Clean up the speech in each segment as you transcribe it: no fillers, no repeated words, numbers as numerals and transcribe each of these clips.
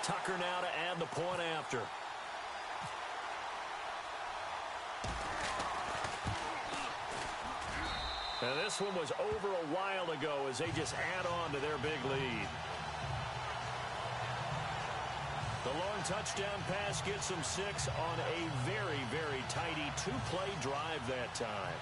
Tucker now to add the point after. And this one was over a while ago as they just add on to their big lead. The long touchdown pass gets them 6 on a very, very tidy two-play drive that time.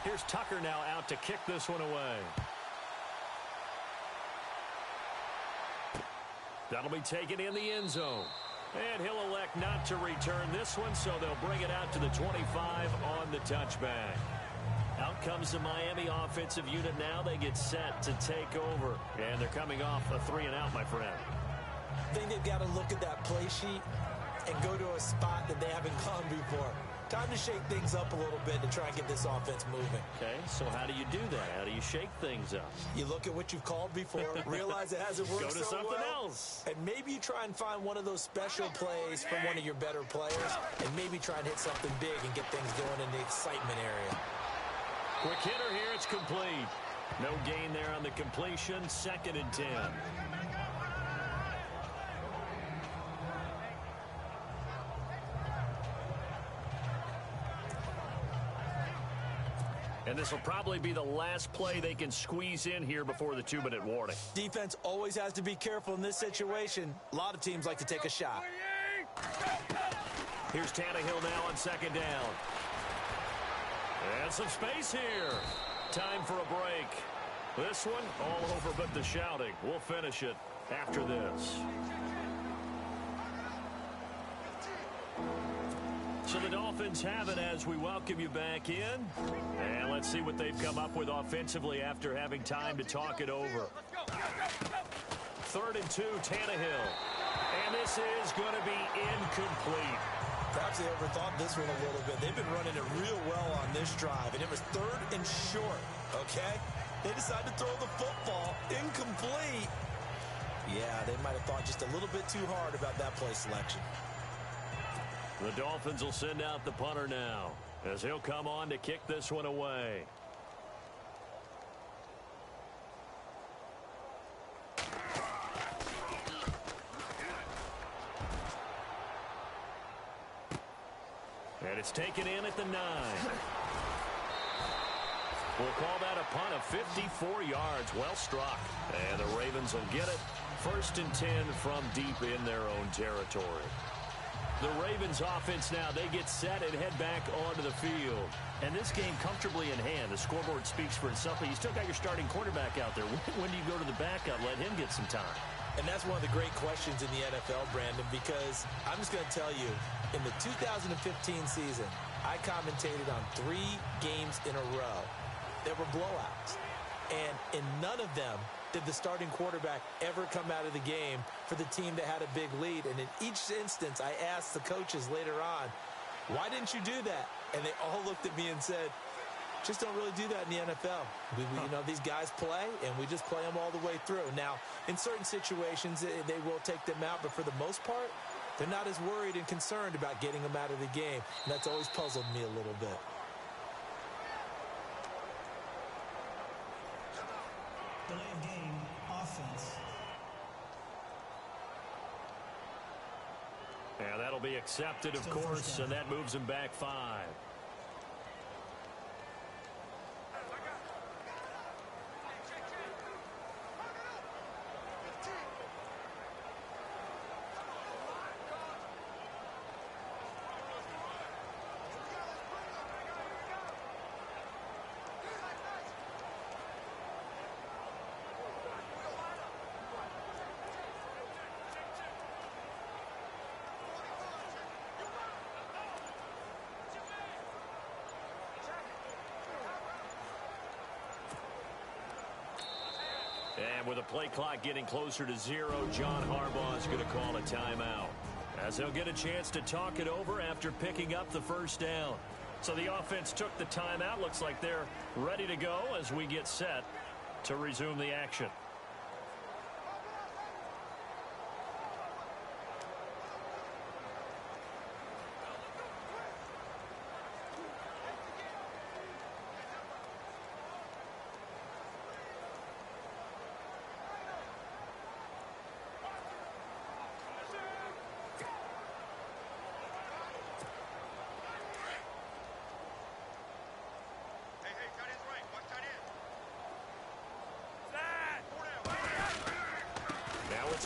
Here's Tucker now out to kick this one away. That'll be taken in the end zone. And he'll elect not to return this one, so they'll bring it out to the 25 on the touchback. Out comes the Miami offensive unit now. They get set to take over. And they're coming off a 3-and-out, my friend. I think they've got to look at that play sheet and go to a spot that they haven't gone before. Time to shake things up a little bit to try and get this offense moving. Okay, so how do you do that? How do you shake things up? You look at what you've called before, realize it hasn't worked Go to so something well, else. and maybe you try and find one of those special plays from one of your better players, and maybe try and hit something big and get things going in the excitement area. Quick hitter here, it's complete. No gain there on the completion, 2nd and 10. And this will probably be the last play they can squeeze in here before the 2-minute warning. Defense always has to be careful in this situation. A lot of teams like to take a shot. Here's Tannehill now on 2nd down. And some space here. Time for a break. This one all over but the shouting. We'll finish it after this. So the Dolphins have it as we welcome you back in. And let's see what they've come up with offensively after having time to talk it over. 3rd and 2, Tannehill. And this is going to be incomplete. Perhaps they overthought this one a little bit. They've been running it real well on this drive, and it was 3rd and short, okay? They decided to throw the football incomplete. Yeah, they might have thought just a little bit too hard about that play selection. The Dolphins will send out the punter now as he'll come on to kick this one away. And it's taken in at the 9. We'll call that a punt of 54 yards. Well struck. And the Ravens will get it. 1st and 10 from deep in their own territory. The Ravens offense now, they get set and head back onto the field. And this game comfortably in hand. The scoreboard speaks for itself, but you still got your starting quarterback out there. When do you go to the backup, let him get some time? And that's one of the great questions in the NFL, Brandon, because I'm just going to tell you, in the 2015 season, I commentated on 3 games in a row that were blowouts. And in none of them did the starting quarterback ever come out of the game for the team that had a big lead. And in each instance, I asked the coaches later on, why didn't you do that? And they all looked at me and said, just don't really do that in the NFL. You know, these guys play, and we just play them all the way through. Now, in certain situations, they will take them out, but for the most part, they're not as worried and concerned about getting them out of the game. And that's always puzzled me a little bit. Delay of game, offense. Yeah, that'll be accepted, of course, and that moves him back 5. And with the play clock getting closer to 0, John Harbaugh is going to call a timeout, as he'll get a chance to talk it over after picking up the 1st down. So the offense took the timeout. Looks like they're ready to go as we get set to resume the action.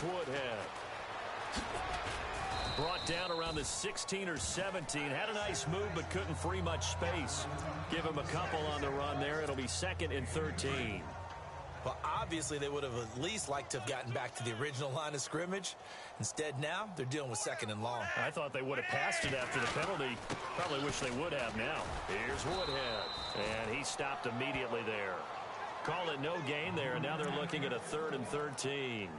Woodhead. Brought down around the 16 or 17. Had a nice move, but couldn't free much space. Give him a couple on the run there. It'll be 2nd and 13. Well, obviously, they would have at least liked to have gotten back to the original line of scrimmage. Instead, now they're dealing with 2nd and long. I thought they would have passed it after the penalty. Probably wish they would have now. Here's Woodhead. And he stopped immediately there. Call it no gain there, and now they're looking at a 3rd and 13.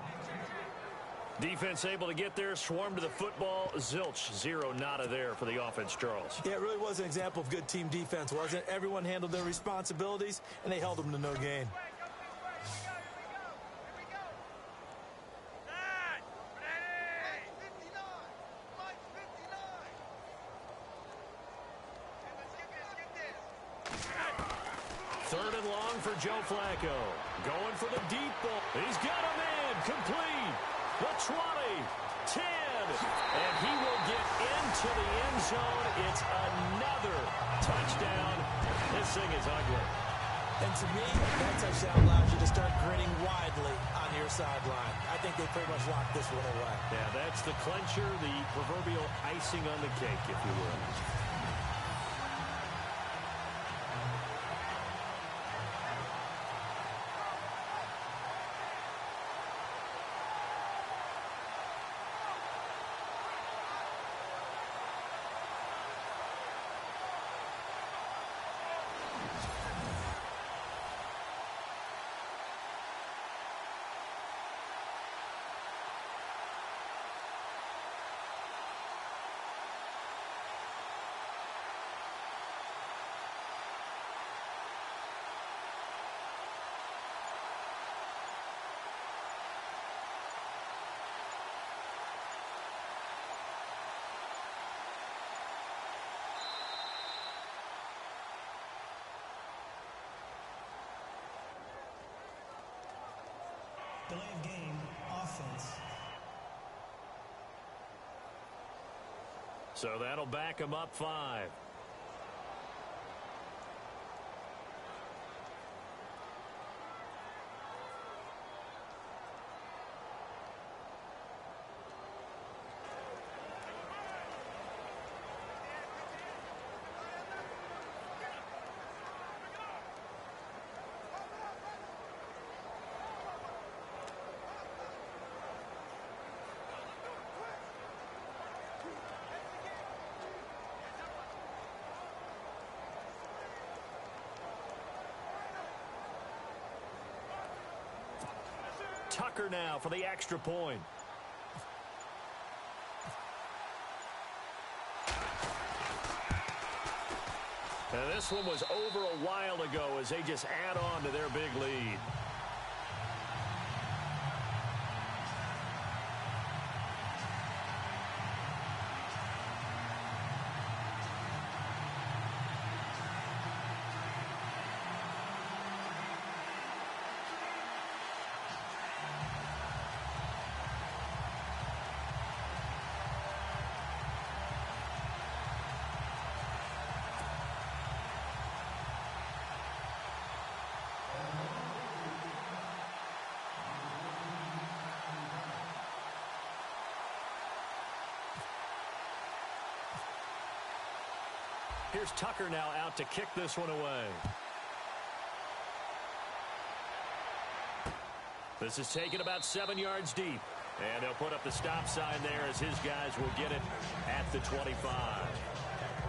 Defense able to get there, swarm to the football. Zilch, 0 nada there for the offense, Charles. Yeah, it really was an example of good team defense, wasn't it? Everyone handled their responsibilities, and they held them to no gain. Third and long for Joe Flacco. Going for the deep ball. He's got a man. Complete. The 20, 10, and he will get into the end zone. It's another touchdown. This thing is ugly. And to me, that touchdown allows you to start grinning widely on your sideline. I think they pretty much locked this one away. Yeah, that's the clincher, the proverbial icing on the cake, if you will. Delay of game, offense. So that'll back him up 5. Tucker now for the extra point. And this one was over a while ago as they just add on to their big lead. Here's Tucker now out to kick this one away. This is taken about 7 yards deep. And they'll put up the stop sign there as his guys will get it at the 25.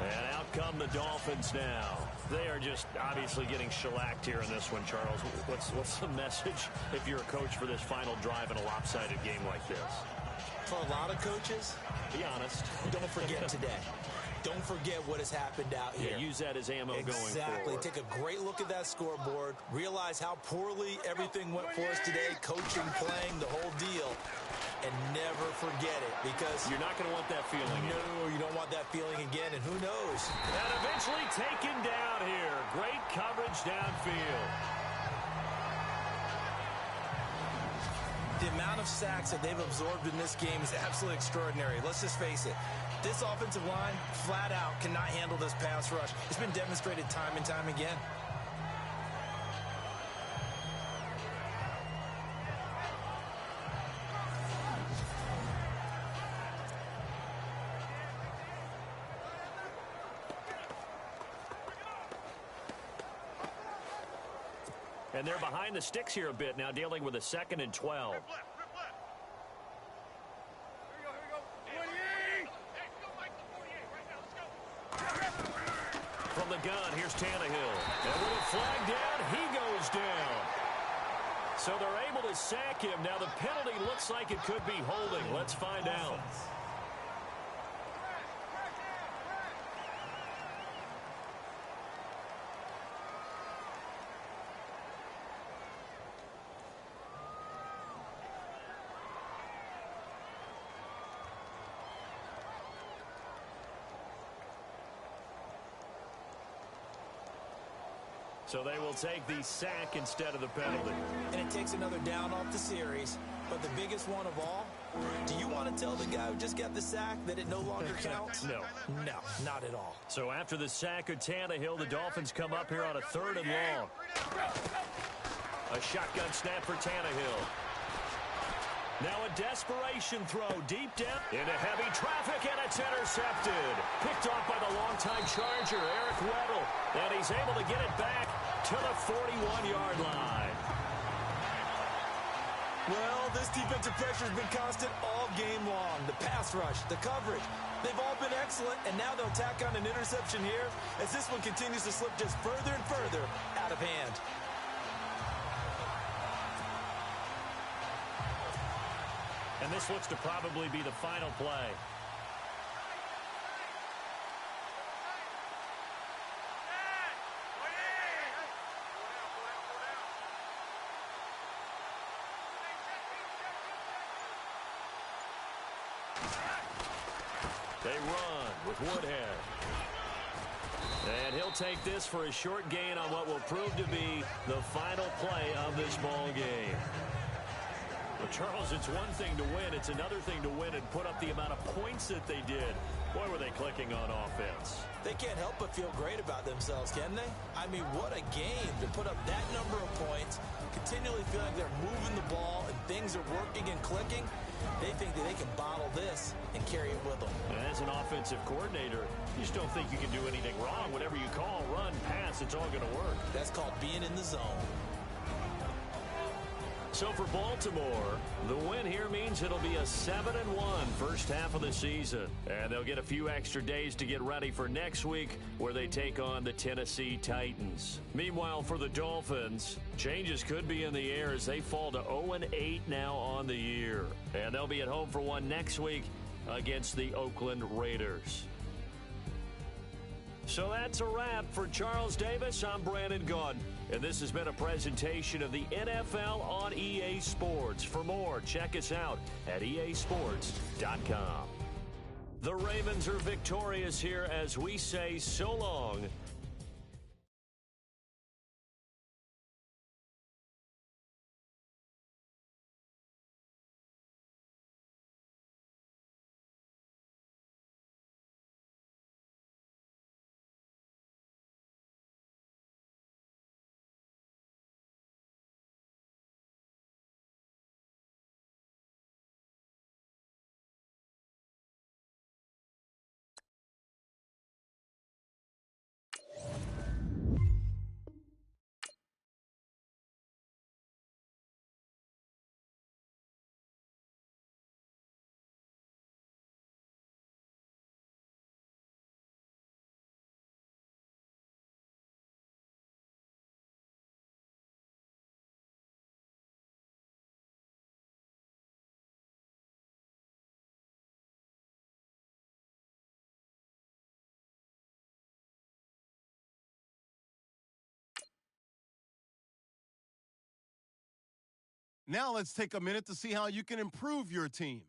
And out come the Dolphins now. They are just obviously getting shellacked here in this one, Charles. What's the message if you're a coach for this final drive in a lopsided game like this? For a lot of coaches, be honest. don't forget today. Don't forget what has happened out here. Yeah, use that as ammo going forward. Exactly. Take a great look at that scoreboard. Realize how poorly everything went for us today. Coaching, playing, the whole deal. And never forget it, because you're not going to want that feeling again. No, you don't want that feeling again, and who knows? And eventually taken down here. Great coverage downfield. The amount of sacks that they've absorbed in this game is absolutely extraordinary. Let's just face it. This offensive line, flat out, cannot handle this pass rush. It's been demonstrated time and time again. And they're behind the sticks here a bit now, dealing with a 2nd and 12. From the gun, here's Tannehill. And with a flag down, he goes down. So they're able to sack him. Now the penalty looks like it could be holding. Let's find out. So they will take the sack instead of the penalty. And it takes another down off the series. But the biggest one of all, do you want to tell the guy who just got the sack that it no longer counts? No. No, not at all. So after the sack of Tannehill, the Dolphins come up here on a 3rd and long. A shotgun snap for Tannehill. Now a desperation throw deep down into heavy traffic, and it's intercepted. Picked off by the longtime Charger, Eric Weddle. And he's able to get it back to the 41-yard line. Well, this defensive pressure has been constant all game long. The pass rush, the coverage, they've all been excellent, and now they'll tack on an interception here as this one continues to slip just further and further out of hand. And this looks to probably be the final play. They run with Woodhead. And he'll take this for a short gain on what will prove to be the final play of this ball game. Well, Charles, it's one thing to win. It's another thing to win and put up the amount of points that they did. Boy, were they clicking on offense. They can't help but feel great about themselves, can they? I mean, what a game to put up that number of points, continually feeling they're moving the ball and things are working and clicking. They think that they can bottle this and carry it with them. And as an offensive coordinator, you just don't think you can do anything wrong. Whatever you call, run, pass, it's all going to work. That's called being in the zone. So for Baltimore, the win here means it'll be a 7-1 first half of the season. And they'll get a few extra days to get ready for next week, where they take on the Tennessee Titans. Meanwhile, for the Dolphins, changes could be in the air as they fall to 0-8 now on the year. And they'll be at home for one next week against the Oakland Raiders. So that's a wrap. For Charles Davis, I'm Brandon Gaudin. And this has been a presentation of the NFL on EA Sports. For more, check us out at easports.com. The Ravens are victorious here as we say so long Now let's take a minute to see how you can improve your team.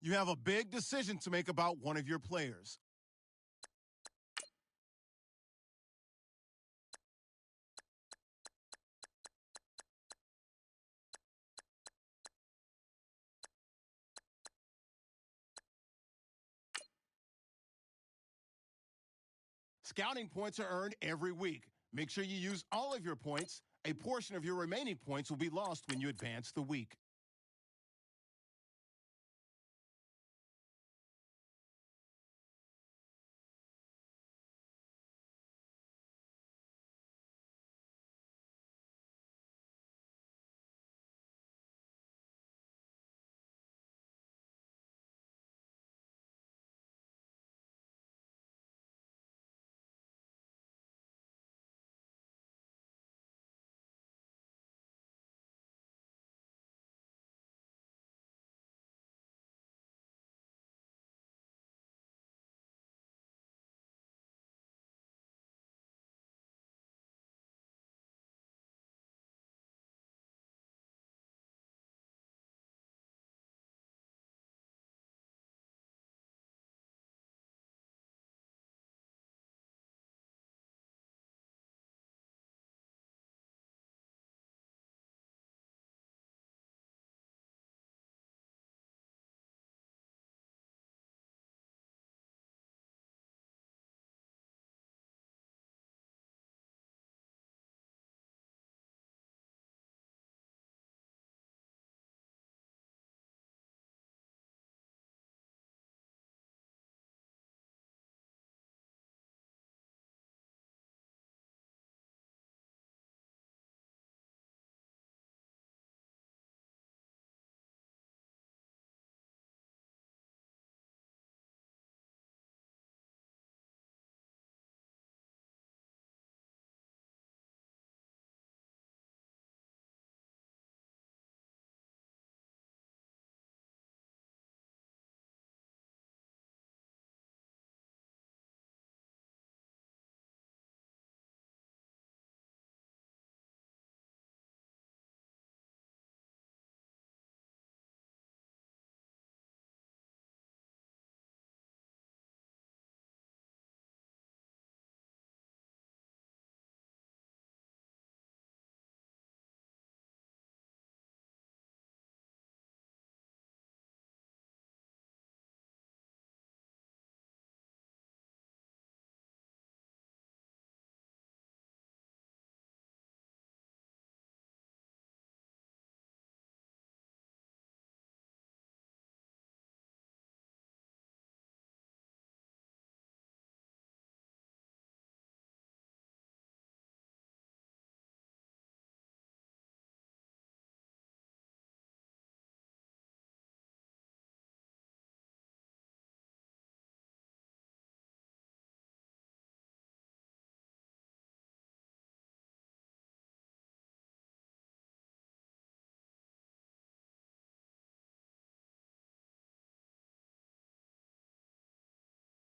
You have a big decision to make about one of your players. Scouting points are earned every week. Make sure you use all of your points. A portion of your remaining points will be lost when you advance the week.